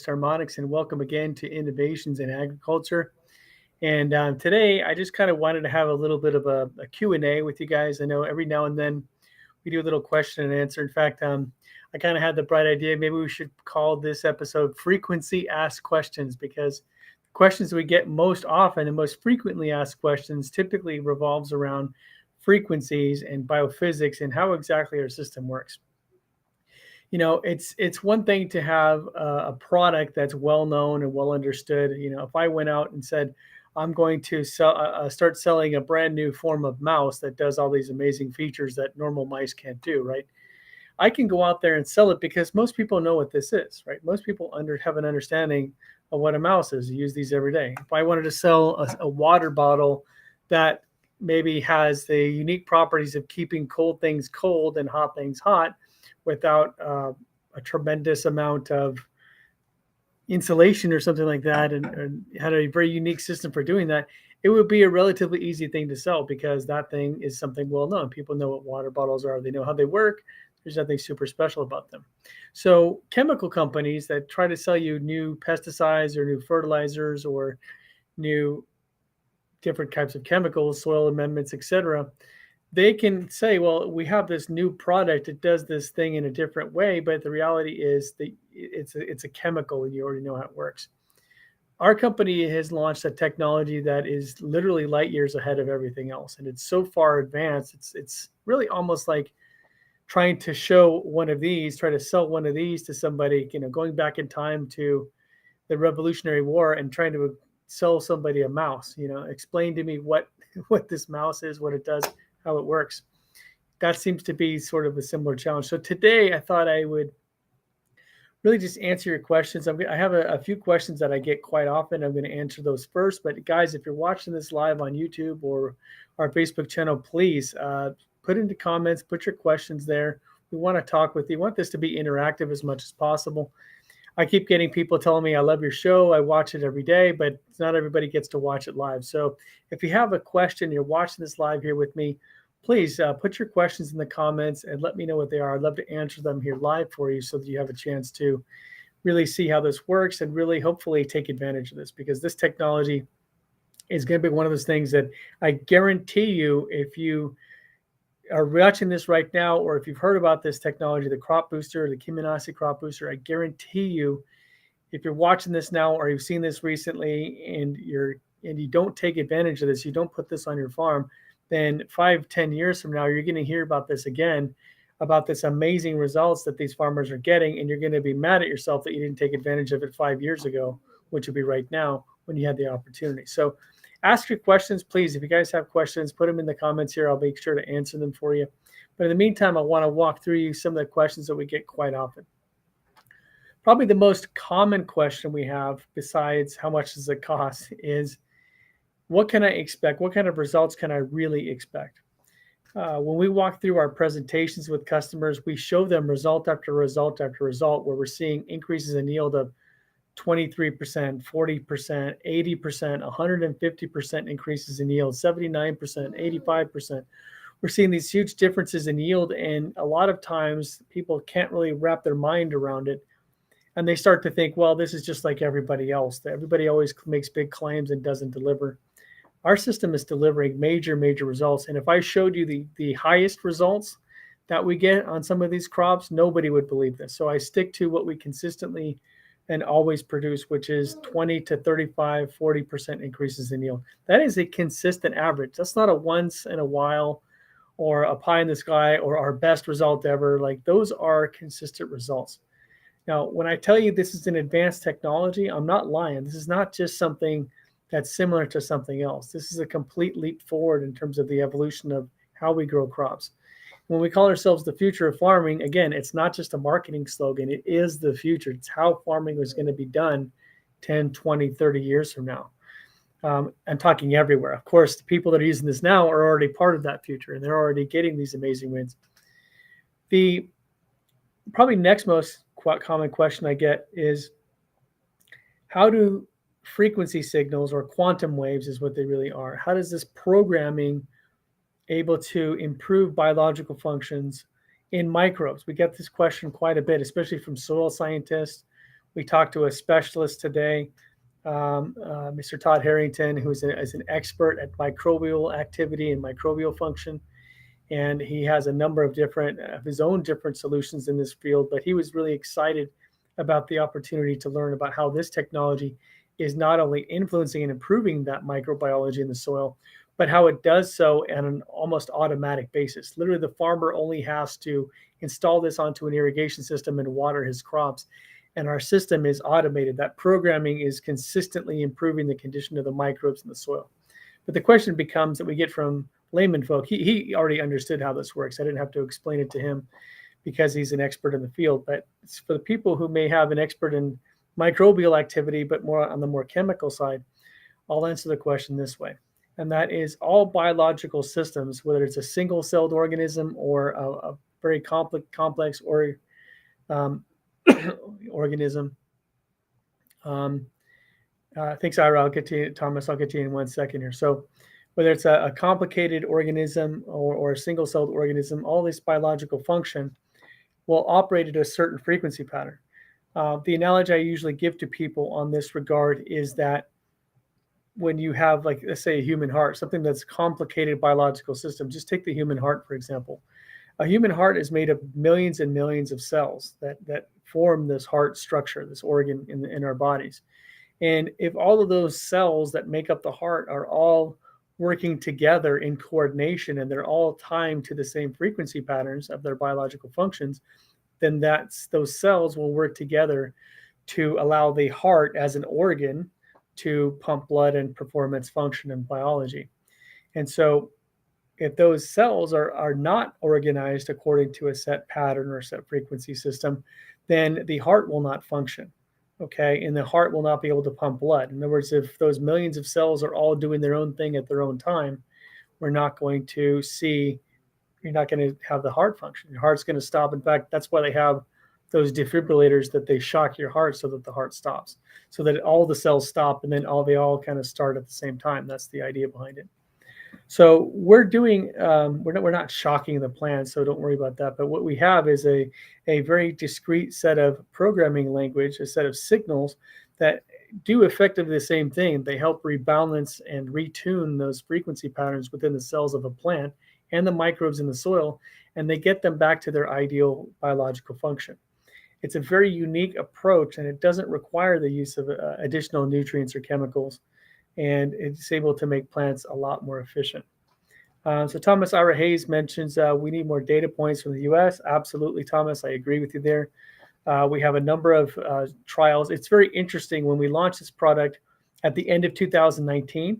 Harmonics, and welcome again to Innovations in Agriculture. And today, I just kind of wanted to have a little bit of a Q&A with you guys. I know every now and then we do a little question and answer. In fact, I kind of had the bright idea, maybe we should call this episode Frequency Asked Questions, because the questions we get most often and most frequently asked questions typically revolves around frequencies and biophysics and how exactly our system works. It's one thing to have a product that's well known and well understood. If I went out and said I'm going to start selling a brand new form of mouse that does all these amazing features that normal mice can't do, right? I can go out there and sell it because most people know what this is, right? Most people have an understanding of what a mouse is. You use these every day. If I wanted to sell a water bottle that maybe has the unique properties of keeping cold things cold and hot things hot without a tremendous amount of insulation or something like that, and had a very unique system for doing that, it would be a relatively easy thing to sell because that thing is something well known. People know what water bottles are. They know how they work. There's nothing super special about them. So chemical companies that try to sell you new pesticides or new fertilizers or new different types of chemicals, soil amendments, etc., they can say, well, we have this new product. It does this thing in a different way, but the reality is that it's a chemical and you already know how it works. Our company has launched a technology that is literally light years ahead of everything else. And it's so far advanced. It's really almost like trying to show one of these, try to sell one of these to somebody, going back in time to the Revolutionary War and trying to sell somebody a mouse, explain to me what this mouse is, what it does, how it works. That seems to be sort of a similar challenge. So today I thought I would really just answer your questions. I have a few questions that I get quite often. I'm going to answer those first. But guys, if you're watching this live on YouTube or our Facebook channel, please put into comments, put your questions there. We want to talk with you. We want this to be interactive as much as possible. I keep getting people telling me, I love your show. I watch it every day, but not everybody gets to watch it live. So if you have a question, you're watching this live here with me, please put your questions in the comments and let me know what they are. I'd love to answer them here live for you so that you have a chance to really see how this works and really hopefully take advantage of this, because this technology is going to be one of those things that I guarantee you, if you are watching this right now, or if you've heard about this technology, the crop booster, the Kiminasi crop booster, I guarantee you, if you're watching this now or you've seen this recently and you don't take advantage of this, you don't put this on your farm, then 5-10 years from now, you're going to hear about this again, about this amazing results that these farmers are getting, and you're going to be mad at yourself that you didn't take advantage of it 5 years ago, which would be right now when you had the opportunity. So ask your questions, please. If you guys have questions, put them in the comments here. I'll make sure to answer them for you. But in the meantime, I want to walk through you some of the questions that we get quite often. Probably the most common question we have, besides how much does it cost, is what can I expect? What kind of results can I really expect? When we walk through our presentations with customers, we show them result after result after result, where we're seeing increases in yield of 23%, 40%, 80%, 150% increases in yield, 79%, 85%. We're seeing these huge differences in yield, and a lot of times people can't really wrap their mind around it. And they start to think, well, this is just like everybody else. Everybody always makes big claims and doesn't deliver. Our system is delivering major results. And if I showed you the highest results that we get on some of these crops, nobody would believe this. So I stick to what we consistently and always produce, which is 20 to 35, 40% increases in yield. That is a consistent average. That's not a once in a while or a pie in the sky or our best result ever. Like, those are consistent results. Now, when I tell you this is an advanced technology, I'm not lying. This is not just something that's similar to something else. This is a complete leap forward in terms of the evolution of how we grow crops. When we call ourselves the future of farming, again, it's not just a marketing slogan. It is the future. It's how farming is going to be done 10, 20, 30 years from now. I'm talking everywhere. Of course, the people that are using this now are already part of that future, and they're already getting these amazing wins. The probably next most common question I get is, how do frequency signals, or quantum waves is what they really are, how does this programming able to improve biological functions in microbes? We get this question quite a bit, especially from soil scientists. We talked to a specialist today, Mr. Todd Harrington, who is an expert at microbial activity and microbial function. And he has a number of different of his own different solutions in this field. But he was really excited about the opportunity to learn about how this technology is not only influencing and improving that microbiology in the soil, but how it does so on an almost automatic basis. Literally, the farmer only has to install this onto an irrigation system and water his crops. And our system is automated. That programming is consistently improving the condition of the microbes in the soil. But the question becomes that we get from layman folk. He already understood how this works. I didn't have to explain it to him because he's an expert in the field. But it's for the people who may have an expert in microbial activity, but more on the more chemical side, I'll answer the question this way. And that is all biological systems, whether it's a single-celled organism or a very complex or organism. Thanks, Ira. I'll get to you, Thomas. I'll get to you in 1 second here. So whether it's a complicated organism or a single-celled organism, all this biological function will operate at a certain frequency pattern. The analogy I usually give to people on this regard is that when you have, like, let's say a human heart, something that's complicated biological system, just take the human heart, for example. A human heart is made of millions and millions of cells that form this heart structure, this organ in our bodies. And if all of those cells that make up the heart are all working together in coordination and they're all timed to the same frequency patterns of their biological functions, then those cells will work together to allow the heart as an organ to pump blood and perform its function in biology. And so if those cells are not organized according to a set pattern or set frequency system, then the heart will not function. Okay, and the heart will not be able to pump blood. In other words, if those millions of cells are all doing their own thing at their own time, you're not going to have the heart function. Your heart's going to stop. In fact, that's why they have those defibrillators that they shock your heart so that the heart stops, so that all the cells stop and then they all kind of start at the same time. That's the idea behind it. So we're not shocking the plant, so don't worry about that. But what we have is a very discrete set of programming language, a set of signals that do effectively the same thing. They help rebalance and retune those frequency patterns within the cells of a plant and the microbes in the soil, and they get them back to their ideal biological function. It's a very unique approach, and it doesn't require the use of additional nutrients or chemicals, and it's able to make plants a lot more efficient. So Thomas Ira Hayes mentions we need more data points from the U.S. Absolutely, Thomas, I agree with you there. We have a number of trials. It's very interesting. When we launched this product at the end of 2019,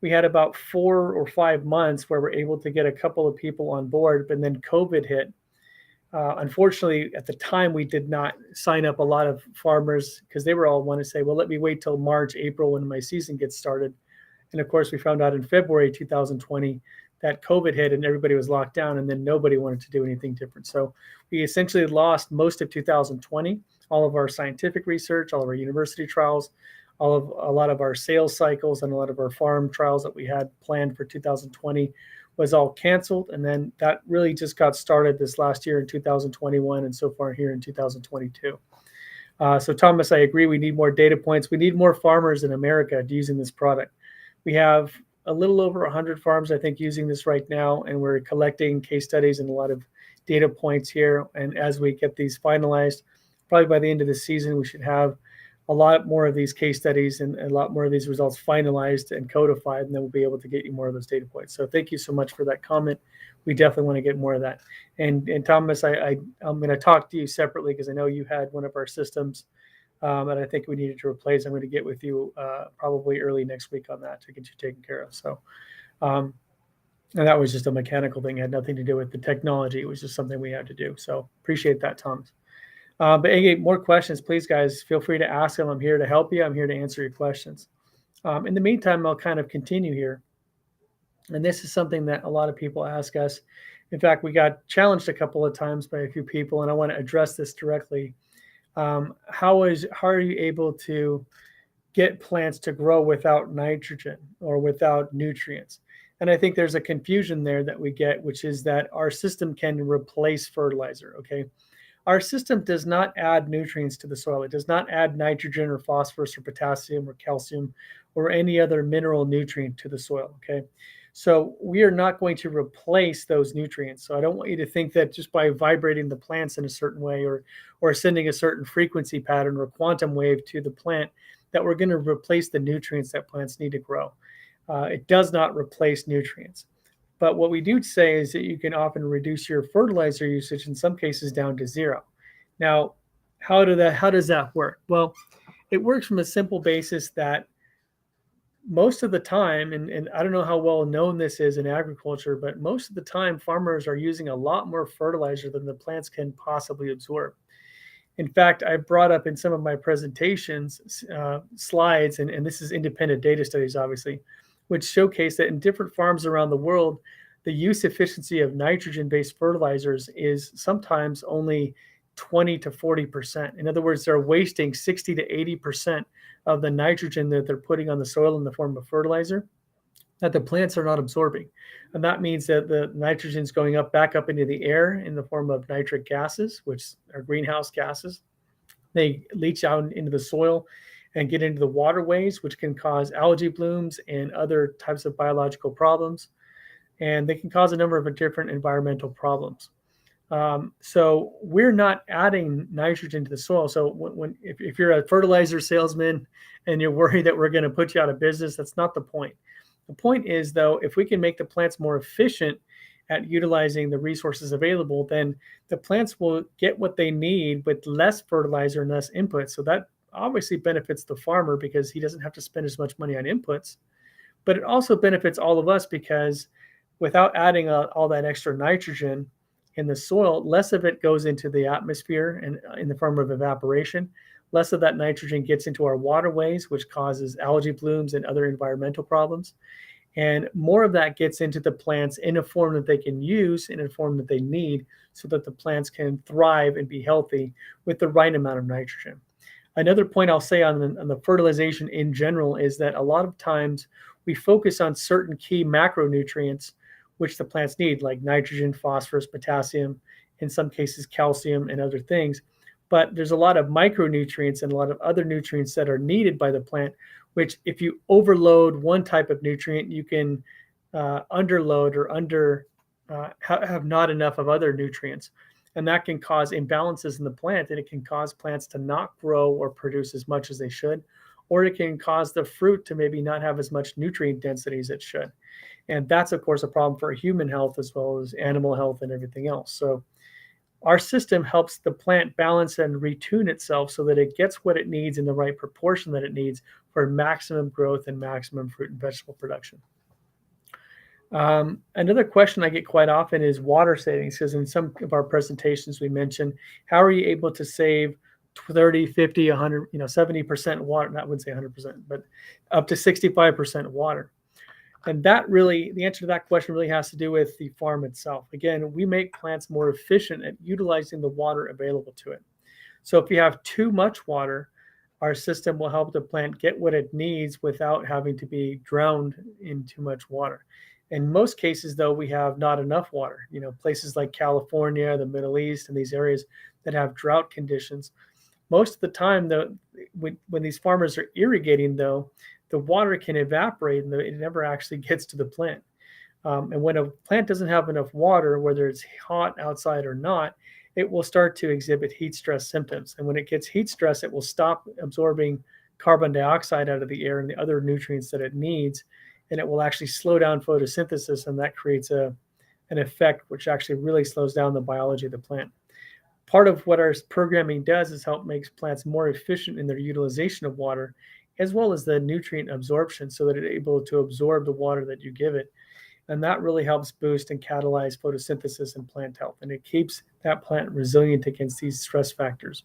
we had about 4 or 5 months where we're able to get a couple of people on board, but then COVID hit. Unfortunately, at the time, we did not sign up a lot of farmers because they were all want to say, well, let me wait till March, April when my season gets started. And of course, we found out in February 2020 that COVID hit and everybody was locked down, and then nobody wanted to do anything different. So we essentially lost most of 2020, all of our scientific research, all of our university trials, a lot of our sales cycles, and a lot of our farm trials that we had planned for 2020 was all canceled. And then that really just got started this last year in 2021 and so far here in 2022. So Thomas, I agree. We need more data points. We need more farmers in America using this product. We have a little over 100 farms, I think, using this right now, and we're collecting case studies and a lot of data points here. And as we get these finalized, probably by the end of the season, we should have a lot more of these case studies and a lot more of these results finalized and codified, and then we'll be able to get you more of those data points. So thank you so much for that comment. We definitely want to get more of that. And Thomas, I'm going to talk to you separately because I know you had one of our systems that I think we needed to replace. I'm going to get with you probably early next week on that to get you taken care of. So, and that was just a mechanical thing. It had nothing to do with the technology. It was just something we had to do. So appreciate that, Thomas. But any more questions, please, guys, feel free to ask them. I'm here to help you. I'm here to answer your questions. In the meantime, I'll kind of continue here. And this is something that a lot of people ask us. In fact, we got challenged a couple of times by a few people, and I want to address this directly. How are you able to get plants to grow without nitrogen or without nutrients? And I think there's a confusion there that we get, which is that our system can replace fertilizer, okay? Our system does not add nutrients to the soil. It does not add nitrogen or phosphorus or potassium or calcium or any other mineral nutrient to the soil. Okay. So we are not going to replace those nutrients. So I don't want you to think that just by vibrating the plants in a certain way or sending a certain frequency pattern or quantum wave to the plant that we're going to replace the nutrients that plants need to grow. It does not replace nutrients. But what we do say is that you can often reduce your fertilizer usage in some cases down to zero. Now, how does that work? Well, it works from a simple basis that most of the time, and I don't know how well known this is in agriculture, but most of the time farmers are using a lot more fertilizer than the plants can possibly absorb. In fact, I brought up in some of my presentations slides, and this is independent data studies, obviously, which showcase that in different farms around the world, the use efficiency of nitrogen-based fertilizers is sometimes only 20 to 40%. In other words, they're wasting 60 to 80% of the nitrogen that they're putting on the soil in the form of fertilizer that the plants are not absorbing. And that means that the nitrogen is going back up into the air in the form of nitric gases, which are greenhouse gases. They leach out into the soil and get into the waterways, which can cause algae blooms and other types of biological problems. And they can cause a number of different environmental problems. So we're not adding nitrogen to the soil. So if you're a fertilizer salesman and you're worried that we're going to put you out of business, that's not the point. The point is, though, if we can make the plants more efficient at utilizing the resources available, then the plants will get what they need with less fertilizer and less input. So that obviously benefits the farmer because he doesn't have to spend as much money on inputs. But it also benefits all of us because without adding all that extra nitrogen in the soil, less of it goes into the atmosphere and in the form of evaporation. Less of that nitrogen gets into our waterways, which causes algae blooms and other environmental problems. And more of that gets into the plants in a form that they can use, in a form that they need, so that the plants can thrive and be healthy with the right amount of nitrogen. Another point I'll say on the fertilization in general is that a lot of times we focus on certain key macronutrients which the plants need, like nitrogen, phosphorus, potassium, in some cases calcium and other things. But there's a lot of micronutrients and a lot of other nutrients that are needed by the plant, which if you overload one type of nutrient, you can underload or have not enough of other nutrients. And that can cause imbalances in the plant, and it can cause plants to not grow or produce as much as they should, or it can cause the fruit to maybe not have as much nutrient density as it should. And that's, of course, a problem for human health as well as animal health and everything else. So our system helps the plant balance and retune itself so that it gets what it needs in the right proportion that it needs for maximum growth and maximum fruit and vegetable production. Another question I get quite often is water savings, because in some of our presentations we mentioned, how are you able to save 30, 50, 100, 70% water? I wouldn't say 100%, but up to 65% water. And that really, the answer to that question really has to do with the farm itself. Again, we make plants more efficient at utilizing the water available to it. So if you have too much water, our system will help the plant get what it needs without having to be drowned in too much water. In most cases, though, we have not enough water. Places like California, the Middle East, and these areas that have drought conditions. Most of the time, though, when these farmers are irrigating, though, the water can evaporate and it never actually gets to the plant. And when a plant doesn't have enough water, whether it's hot outside or not, it will start to exhibit heat stress symptoms. And when it gets heat stress, it will stop absorbing carbon dioxide out of the air and the other nutrients that it needs. And it will actually slow down photosynthesis. And that creates an effect which actually really slows down the biology of the plant. Part of what our programming does is help make plants more efficient in their utilization of water, as well as the nutrient absorption, so that it's able to absorb the water that you give it. And that really helps boost and catalyze photosynthesis and plant health. And it keeps that plant resilient against these stress factors.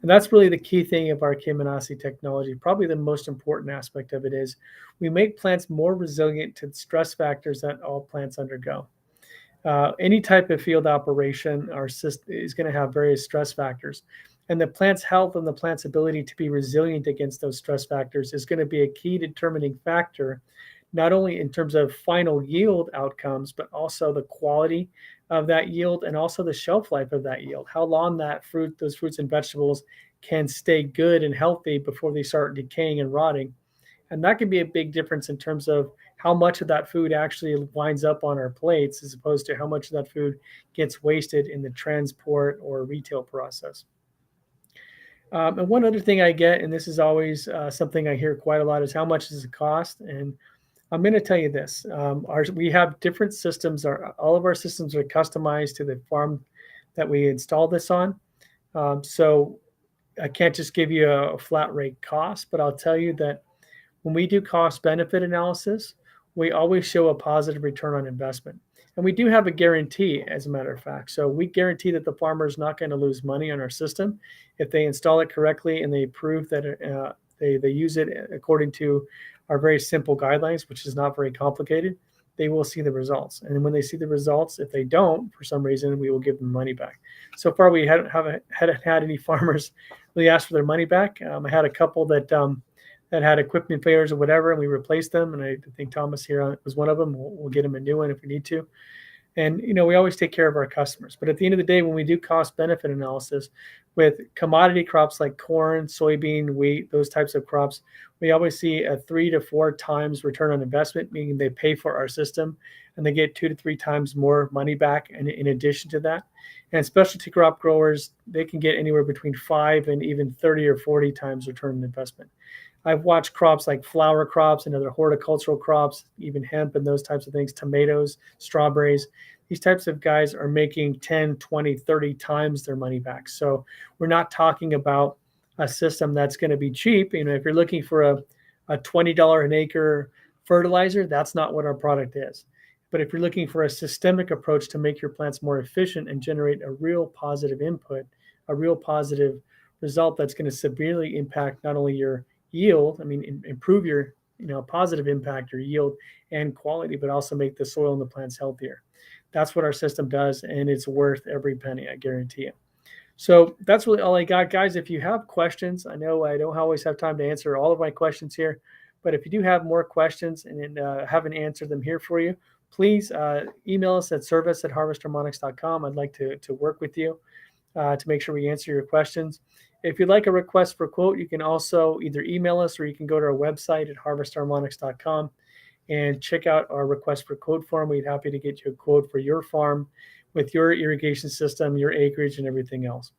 And that's really the key thing of our Kemanasi technology. Probably the most important aspect of it is we make plants more resilient to stress factors that all plants undergo. Any type of field operation, our system is going to have various stress factors. And the plant's health and the plant's ability to be resilient against those stress factors is going to be a key determining factor, not only in terms of final yield outcomes, but also the quality of that yield and also the shelf life of that yield, how long those fruits and vegetables can stay good and healthy before they start decaying and rotting. And that can be a big difference in terms of how much of that food actually winds up on our plates as opposed to how much of that food gets wasted in the transport or retail process. And one other thing I get, and this is always something I hear quite a lot, is how much does it cost? And I'm going to tell you this: we have different systems. All of our systems are customized to the farm that we install this on. So I can't just give you a flat rate cost, but I'll tell you that when we do cost benefit analysis, we always show a positive return on investment. And we do have a guarantee, as a matter of fact. So we guarantee that the farmer is not going to lose money on our system if they install it correctly and they prove that they use it according to our very simple guidelines, which is not very complicated. They will see the results. And when they see the results, if they don't, for some reason, we will give them money back. So far, we hadn't had any farmers really ask for their money back. I had a couple that had equipment failures or whatever, and we replaced them. And I think Thomas here was one of them. We'll get him a new one if we need to. And we always take care of our customers. But at the end of the day, when we do cost benefit analysis with commodity crops like corn, soybean, wheat, those types of crops, we always see a 3 to 4 times return on investment, meaning they pay for our system and they get 2 to 3 times more money back in addition to that. And specialty crop growers, they can get anywhere between 5 and even 30 or 40 times return on investment. I've watched crops like flower crops and other horticultural crops, even hemp and those types of things, tomatoes, strawberries. These types of guys are making 10, 20, 30 times their money back. So we're not talking about a system that's going to be cheap. If you're looking for a $20 an acre fertilizer, that's not what our product is. But if you're looking for a systemic approach to make your plants more efficient and generate a real positive input, a real positive result that's going to severely impact not only your yield, improve your, positive impact, your yield and quality, but also make the soil and the plants healthier. That's what our system does, and it's worth every penny, I guarantee you. So that's really all I got, guys. If you have questions, I know I don't always have time to answer all of my questions here, but if you do have more questions and haven't answered them here for you, please email us at service@harvestharmonics.com. I'd like to work with you to make sure we answer your questions. If you'd like a request for quote, you can also either email us or you can go to our website at harvestharmonics.com and check out our request for quote form. We'd be happy to get you a quote for your farm with your irrigation system, your acreage, and everything else.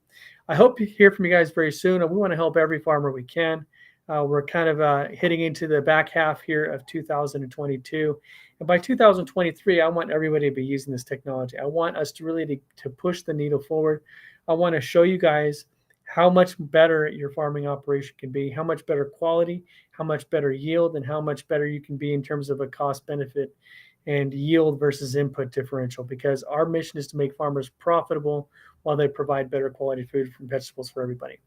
I hope to hear from you guys very soon. And we want to help every farmer we can. We're kind of hitting into the back half here of 2022. And by 2023, I want everybody to be using this technology. I want us to really to push the needle forward. I want to show you guys how much better your farming operation can be, how much better quality, how much better yield, and how much better you can be in terms of a cost benefit and yield versus input differential, because our mission is to make farmers profitable while they provide better quality food and vegetables for everybody.